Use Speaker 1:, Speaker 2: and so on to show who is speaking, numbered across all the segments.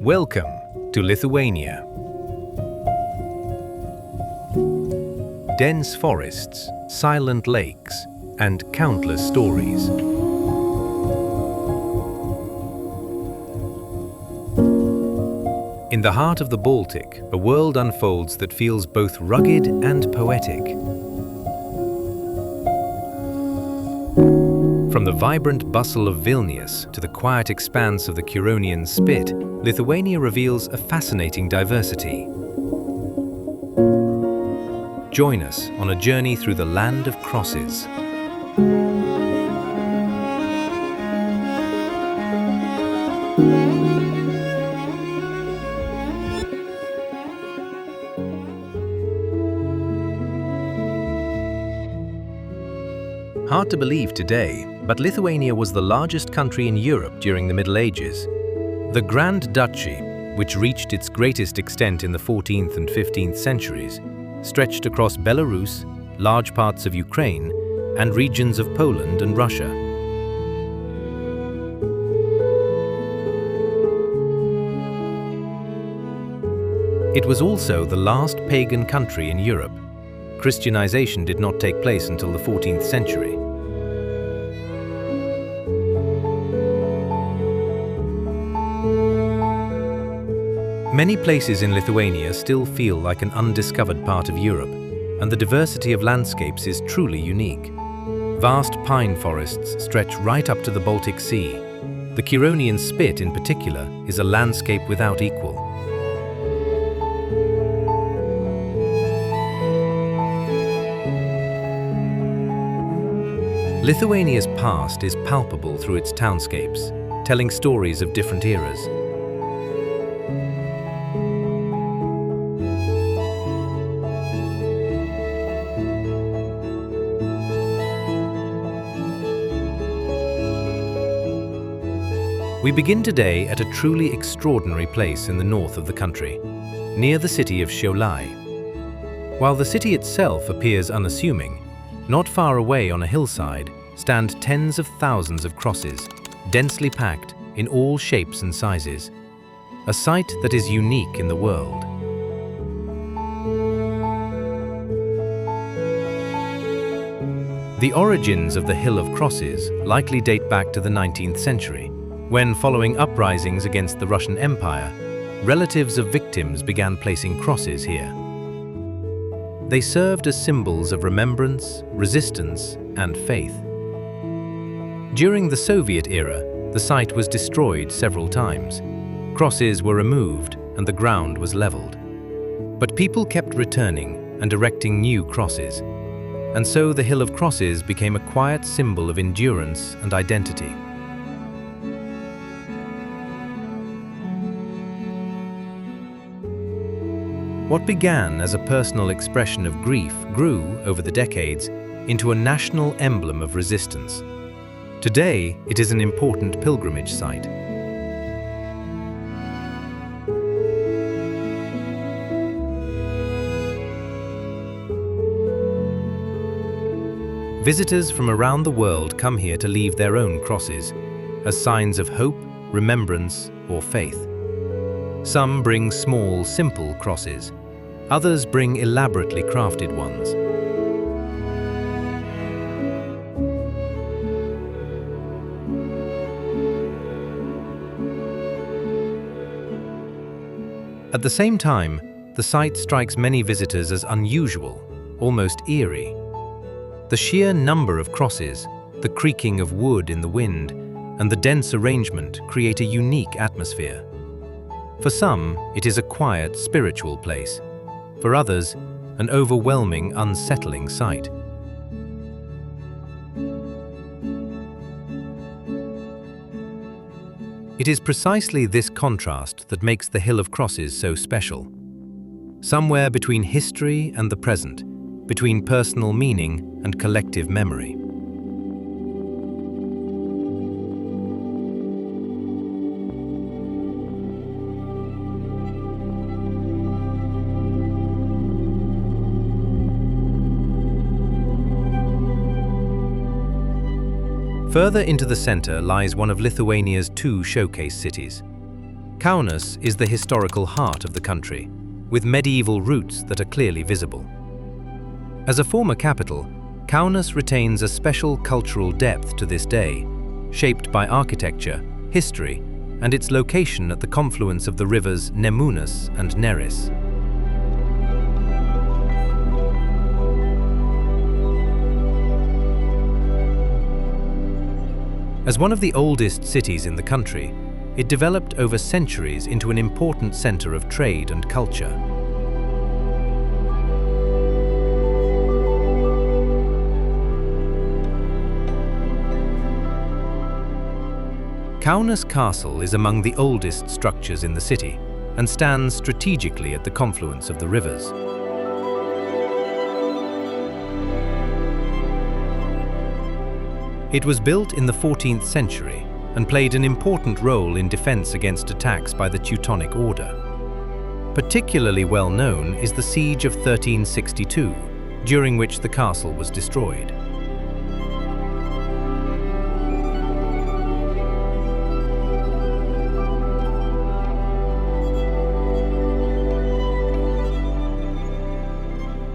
Speaker 1: Welcome to Lithuania. Dense forests, silent lakes, and countless stories. In the heart of the Baltic, a world unfolds that feels both rugged and poetic. From the vibrant bustle of Vilnius to the quiet expanse of the Curonian Spit, Lithuania reveals a fascinating diversity. Join us on a journey through the land of crosses. Hard to believe today, but Lithuania was the largest country in Europe during the Middle Ages. The Grand Duchy, which reached its greatest extent in the 14th and 15th centuries, stretched across Belarus, large parts of Ukraine, and regions of Poland and Russia. It was also the last pagan country in Europe. Christianization did not take place until the 14th century. Many places in Lithuania still feel like an undiscovered part of Europe, and the diversity of landscapes is truly unique. Vast pine forests stretch right up to the Baltic Sea. The Curonian Spit, in particular, is a landscape without equal. Lithuania's past is palpable through its townscapes, telling stories of different eras. We begin today at a truly extraordinary place in the north of the country, near the city of Šiauliai. While the city itself appears unassuming, not far away on a hillside stand tens of thousands of crosses, densely packed in all shapes and sizes, a sight that is unique in the world. The origins of the Hill of Crosses likely date back to the 19th century, when, following uprisings against the Russian Empire, relatives of victims began placing crosses here. They served as symbols of remembrance, resistance, and faith. During the Soviet era, the site was destroyed several times. Crosses were removed and the ground was leveled. But people kept returning and erecting new crosses, and so the Hill of Crosses became a quiet symbol of endurance and identity. What began as a personal expression of grief grew, over the decades, into a national emblem of resistance. Today, it is an important pilgrimage site. Visitors from around the world come here to leave their own crosses, as signs of hope, remembrance, or faith. Some bring small, simple crosses. Others bring elaborately crafted ones. At the same time, the site strikes many visitors as unusual, almost eerie. The sheer number of crosses, the creaking of wood in the wind, and the dense arrangement create a unique atmosphere. For some, it is a quiet, spiritual place. For others, an overwhelming, unsettling sight. It is precisely this contrast that makes the Hill of Crosses so special. Somewhere between history and the present, between personal meaning and collective memory. Further into the center lies one of Lithuania's two showcase cities, Kaunas is the historical heart of the country, with medieval roots that are clearly visible. As a former capital, Kaunas retains a special cultural depth to this day, shaped by architecture, history, and its location at the confluence of the rivers Nemunas and Neris. As one of the oldest cities in the country, it developed over centuries into an important center of trade and culture. Kaunas Castle is among the oldest structures in the city and stands strategically at the confluence of the rivers. It was built in the 14th century and played an important role in defense against attacks by the Teutonic Order. Particularly well known is the Siege of 1362, during which the castle was destroyed.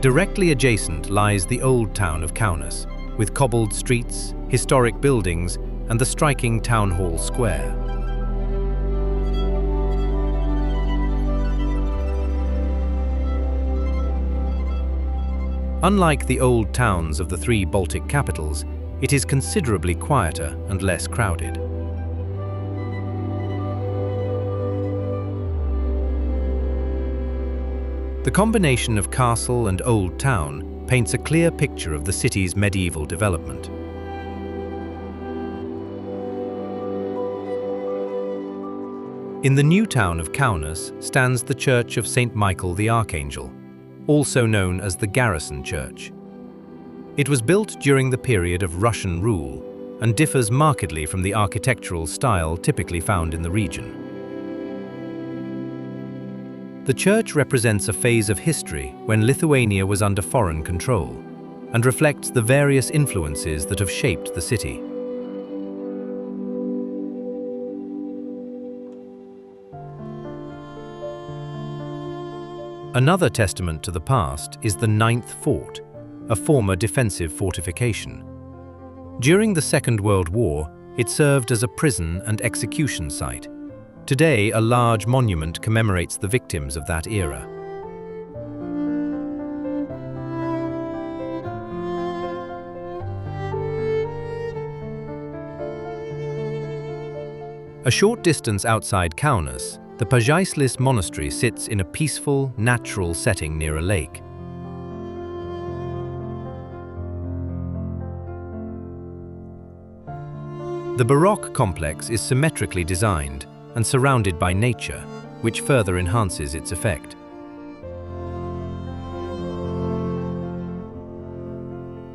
Speaker 1: Directly adjacent lies the Old Town of Kaunas, with cobbled streets, historic buildings, and the striking town hall square. Unlike the old towns of the three Baltic capitals, it is considerably quieter and less crowded. The combination of castle and old town paints a clear picture of the city's medieval development. In the new town of Kaunas stands the Church of St. Michael the Archangel, also known as the Garrison Church. It was built during the period of Russian rule and differs markedly from the architectural style typically found in the region. The church represents a phase of history when Lithuania was under foreign control and reflects the various influences that have shaped the city. Another testament to the past is the Ninth Fort, a former defensive fortification. During the Second World War, it served as a prison and execution site. Today, a large monument commemorates the victims of that era. A short distance outside Kaunas, the Pažaislis monastery sits in a peaceful, natural setting near a lake. The baroque complex is symmetrically designed and surrounded by nature, which further enhances its effect.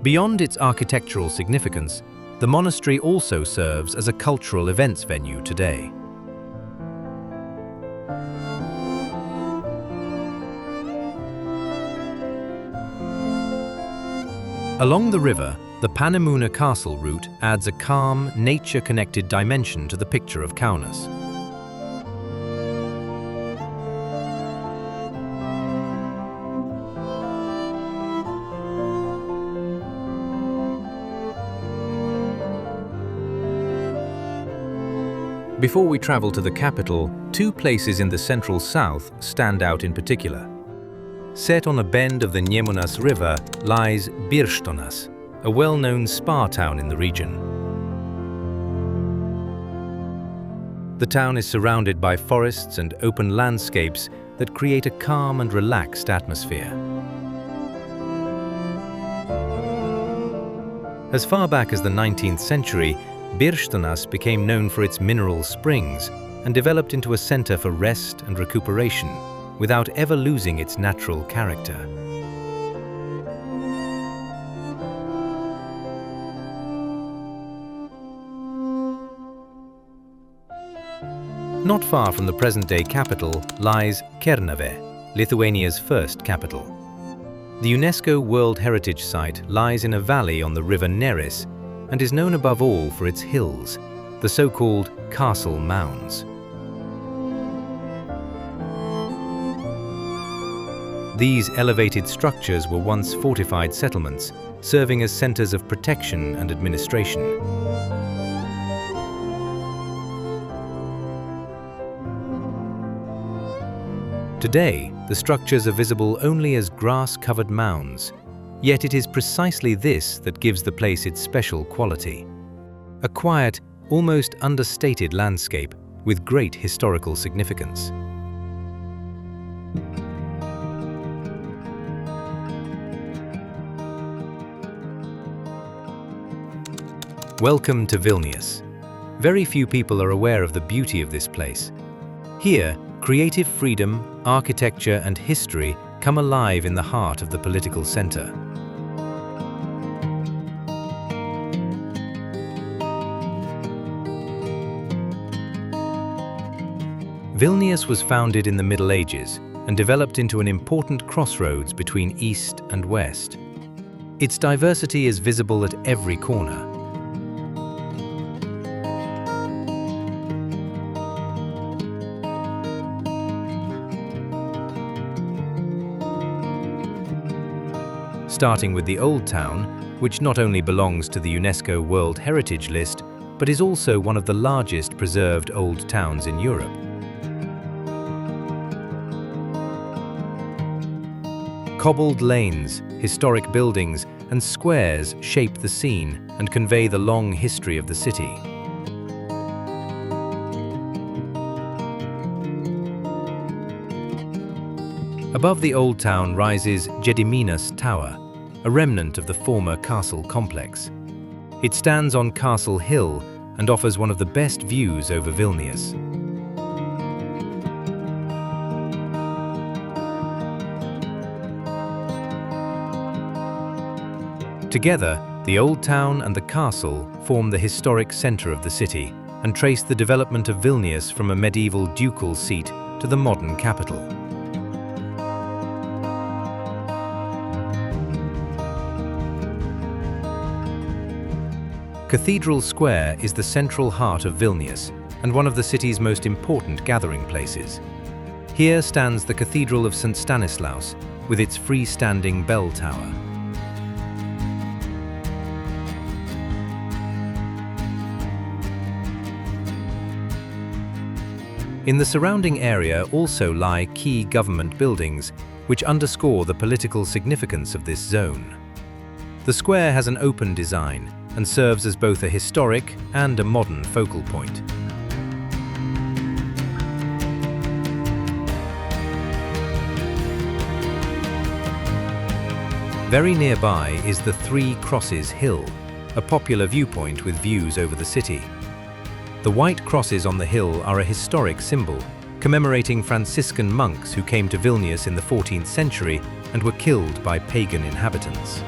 Speaker 1: Beyond its architectural significance, the monastery also serves as a cultural events venue today. Along the river, the Panemuna Castle route adds a calm, nature-connected dimension to the picture of Kaunas. Before we travel to the capital, two places in the central south stand out in particular. Set on a bend of the Nemunas River lies Birštonas, a well-known spa town in the region. The town is surrounded by forests and open landscapes that create a calm and relaxed atmosphere. As far back as the 19th century, Birštonas became known for its mineral springs and developed into a center for rest and recuperation, without ever losing its natural character. Not far from the present-day capital lies Kernavė, Lithuania's first capital. The UNESCO World Heritage Site lies in a valley on the river Neris and is known above all for its hills, the so-called Castle Mounds. These elevated structures were once fortified settlements, serving as centers of protection and administration. Today, the structures are visible only as grass-covered mounds, yet it is precisely this that gives the place its special quality. A quiet, almost understated landscape with great historical significance. Welcome to Vilnius. Very few people are aware of the beauty of this place. Here, creative freedom, architecture, and history come alive in the heart of the political center. Vilnius was founded in the Middle Ages and developed into an important crossroads between East and West. Its diversity is visible at every corner. Starting with the Old Town, which not only belongs to the UNESCO World Heritage List, but is also one of the largest preserved old towns in Europe. Cobbled lanes, historic buildings, and squares shape the scene and convey the long history of the city. Above the Old Town rises Gediminas Tower, a remnant of the former castle complex. It stands on Castle Hill and offers one of the best views over Vilnius. Together, the Old Town and the castle form the historic center of the city and trace the development of Vilnius from a medieval ducal seat to the modern capital. Cathedral Square is the central heart of Vilnius and one of the city's most important gathering places. Here stands the Cathedral of St. Stanislaus with its freestanding bell tower. In the surrounding area also lie key government buildings, which underscore the political significance of this zone. The square has an open design and serves as both a historic and a modern focal point. Very nearby is the Three Crosses Hill, a popular viewpoint with views over the city. The white crosses on the hill are a historic symbol, commemorating Franciscan monks who came to Vilnius in the 14th century and were killed by pagan inhabitants.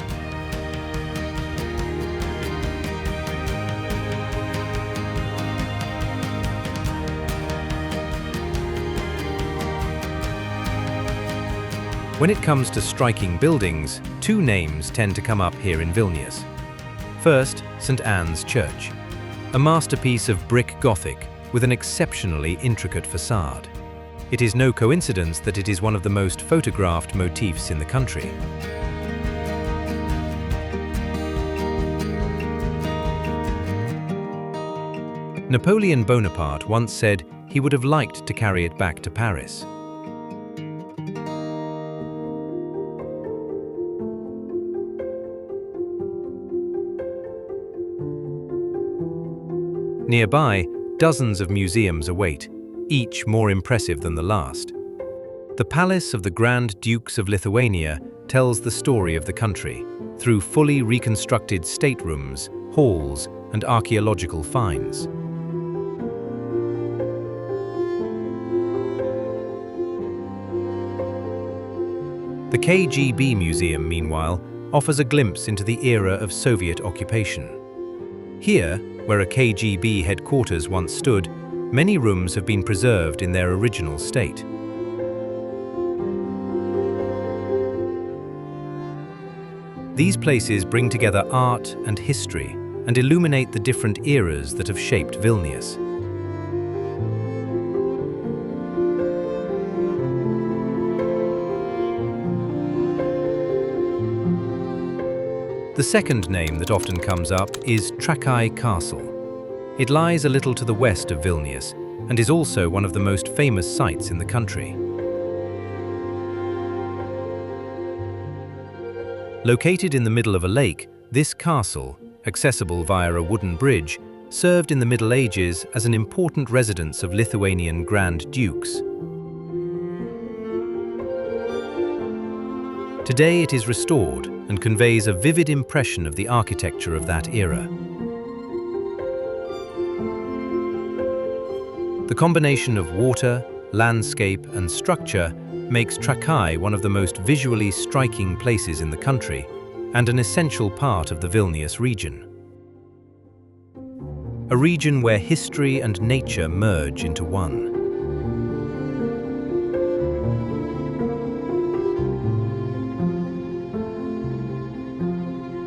Speaker 1: When it comes to striking buildings, two names tend to come up here in Vilnius. First, St. Anne's Church, a masterpiece of brick Gothic with an exceptionally intricate facade. It is no coincidence that it is one of the most photographed motifs in the country. Napoleon Bonaparte once said he would have liked to carry it back to Paris. Nearby, dozens of museums await, each more impressive than the last. The Palace of the Grand Dukes of Lithuania tells the story of the country through fully reconstructed staterooms, halls, and archaeological finds. The KGB Museum, meanwhile, offers a glimpse into the era of Soviet occupation. Here, where a KGB headquarters once stood, many rooms have been preserved in their original state. These places bring together art and history and illuminate the different eras that have shaped Vilnius. The second name that often comes up is Trakai Castle. It lies a little to the west of Vilnius and is also one of the most famous sites in the country. Located in the middle of a lake, this castle, accessible via a wooden bridge, served in the Middle Ages as an important residence of Lithuanian Grand Dukes. Today it is restored and conveys a vivid impression of the architecture of that era. The combination of water, landscape, and structure makes Trakai one of the most visually striking places in the country and an essential part of the Vilnius region. A region where history and nature merge into one.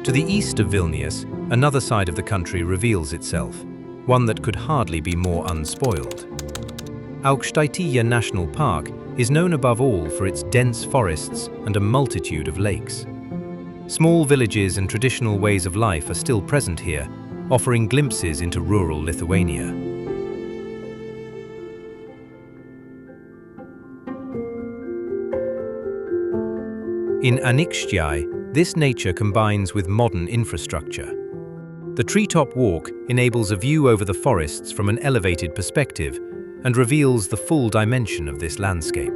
Speaker 1: To the east of Vilnius, another side of the country reveals itself, one that could hardly be more unspoiled. Aukštaitija National Park is known above all for its dense forests and a multitude of lakes. Small villages and traditional ways of life are still present here, offering glimpses into rural Lithuania. In Aukštaitija, this nature combines with modern infrastructure. The treetop walk enables a view over the forests from an elevated perspective and reveals the full dimension of this landscape.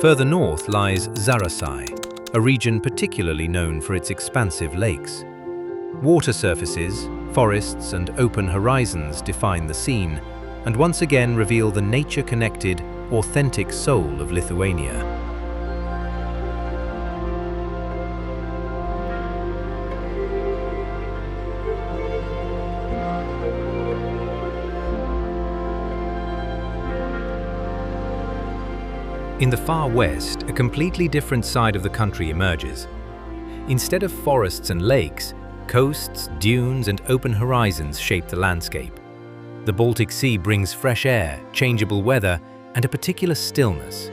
Speaker 1: Further north lies Zarasai, a region particularly known for its expansive lakes. Water surfaces, forests, and open horizons define the scene, and once again reveal the nature-connected, authentic soul of Lithuania. In the far west, a completely different side of the country emerges. Instead of forests and lakes, coasts, dunes, and open horizons shape the landscape. The Baltic Sea brings fresh air, changeable weather, and a particular stillness.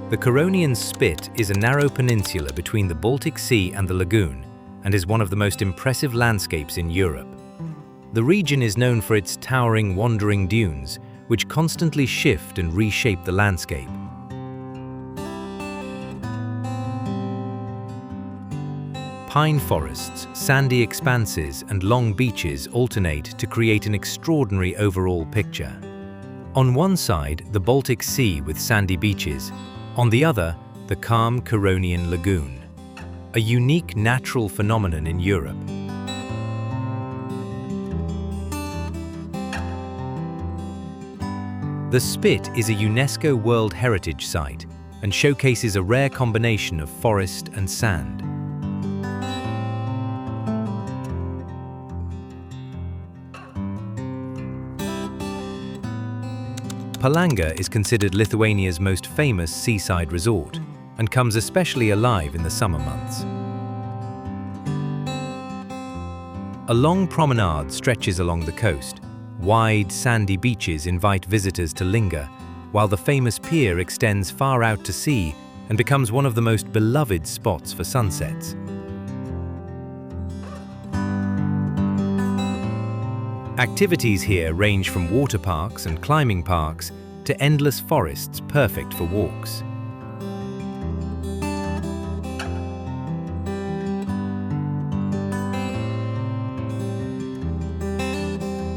Speaker 1: The Curonian Spit is a narrow peninsula between the Baltic Sea and the lagoon, and is one of the most impressive landscapes in Europe. The region is known for its towering, wandering dunes, which constantly shift and reshape the landscape. Pine forests, sandy expanses, and long beaches alternate to create an extraordinary overall picture. On one side, the Baltic Sea with sandy beaches, on the other, the calm Curonian Lagoon, a unique natural phenomenon in Europe. The Spit is a UNESCO World Heritage Site and showcases a rare combination of forest and sand. Palanga is considered Lithuania's most famous seaside resort and comes especially alive in the summer months. A long promenade stretches along the coast. Wide, sandy beaches invite visitors to linger, while the famous pier extends far out to sea and becomes one of the most beloved spots for sunsets. Activities here range from water parks and climbing parks to endless forests perfect for walks.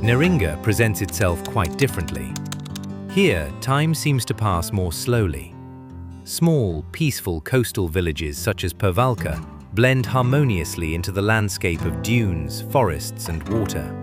Speaker 1: Neringa presents itself quite differently. Here, time seems to pass more slowly. Small, peaceful coastal villages such as Pervalka blend harmoniously into the landscape of dunes, forests, and water.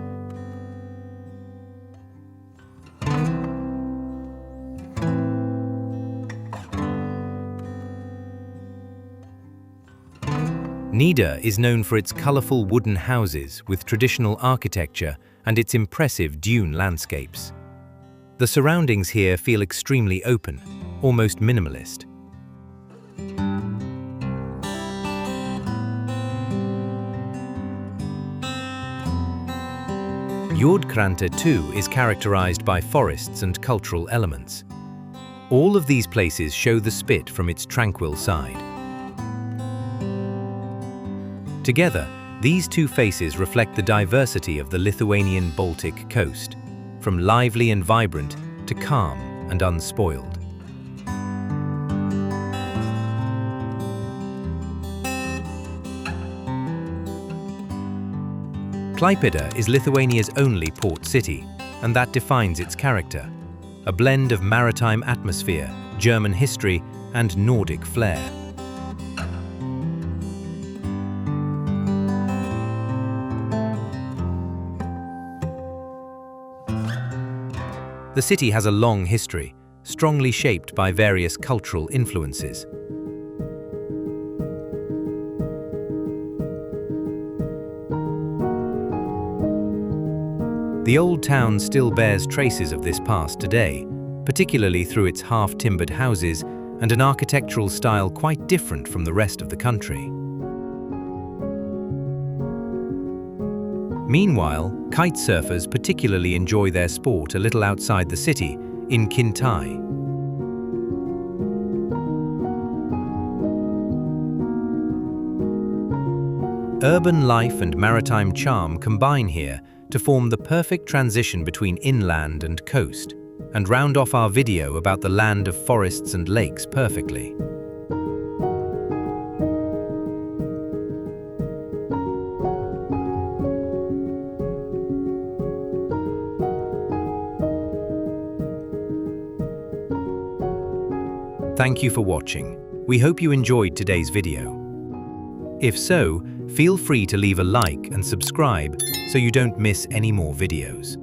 Speaker 1: Nida is known for its colorful wooden houses with traditional architecture and its impressive dune landscapes. The surroundings here feel extremely open, almost minimalist. Jordkrante too is characterized by forests and cultural elements. All of these places show the Spit from its tranquil side. Together, these two faces reflect the diversity of the Lithuanian Baltic coast, from lively and vibrant to calm and unspoiled. Klaipėda is Lithuania's only port city, and that defines its character, a blend of maritime atmosphere, German history, and Nordic flair. The city has a long history, strongly shaped by various cultural influences. The old town still bears traces of this past today, particularly through its half-timbered houses and an architectural style quite different from the rest of the country. Meanwhile, kite surfers particularly enjoy their sport a little outside the city, in Kintai. Urban life and maritime charm combine here to form the perfect transition between inland and coast, and round off our video about the land of forests and lakes perfectly. Thank you for watching. We hope you enjoyed today's video. If so, feel free to leave a like and subscribe so you don't miss any more videos.